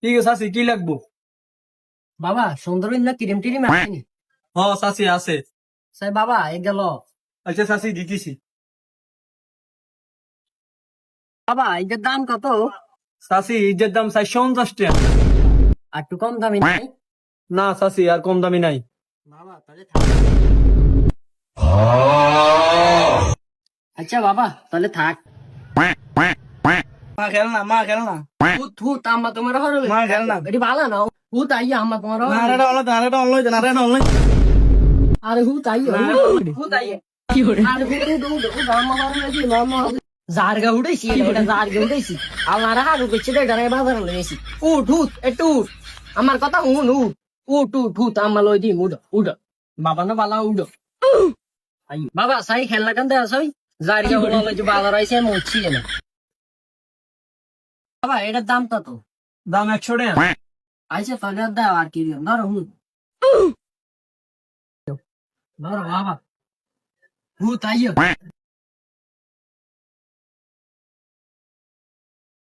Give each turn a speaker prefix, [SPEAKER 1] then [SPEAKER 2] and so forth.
[SPEAKER 1] ঠিক আছে চাচি, কি লাগবো?
[SPEAKER 2] বাবা সুন্দর না ক্রিম টিরিম আসেনি?
[SPEAKER 1] হ চাচি আছে।
[SPEAKER 2] সাই বাবা এ গেল।
[SPEAKER 1] আচ্ছা চাচি দিতেছি।
[SPEAKER 2] বাবা এটার দাম কত?
[SPEAKER 1] চাচি ইটের দাম 450 টাকা।
[SPEAKER 2] আর একটু কম দামি নাই?
[SPEAKER 1] না চাচি, আর কম দামি নাই।
[SPEAKER 2] বাবা তাহলে আচ্ছা বাবা তাহলে থাক।
[SPEAKER 1] মা খেল না, মা খেল না।
[SPEAKER 2] থু আম্মা তোমার হরো
[SPEAKER 1] মা খেল না।
[SPEAKER 2] এটি ভালো না হু তাই আম্মা তোমার হরো।
[SPEAKER 1] নারেটা অনলাইন, নারেটা অনলাইন।
[SPEAKER 2] আরে হু তাই হু তাই কি করে? আরে হু আম্মা হরো নাকি মামা জারগা উড়াইছি এটা জারগা উড়াইছি আল্লাহ রা হারু কইছে এটা রে বাজার লইছি। উঠ উঠ একটু উঠ, আমার কথা হুন উঠ উঠ উঠ উঠ আম্মা লই দি উঠ উঠ বাবা না বালা উঠ। আই বাবা সাই খেলনা কান্দে আসই জারগা উড়া লইছে বাজার আইছে আমি উঠছি না। বাবা এটার দাম কত?
[SPEAKER 1] দাম 100 টাকা।
[SPEAKER 2] আইসে তাহলে দাও আর কি ধরো হুন ধরো বাবা হু তাই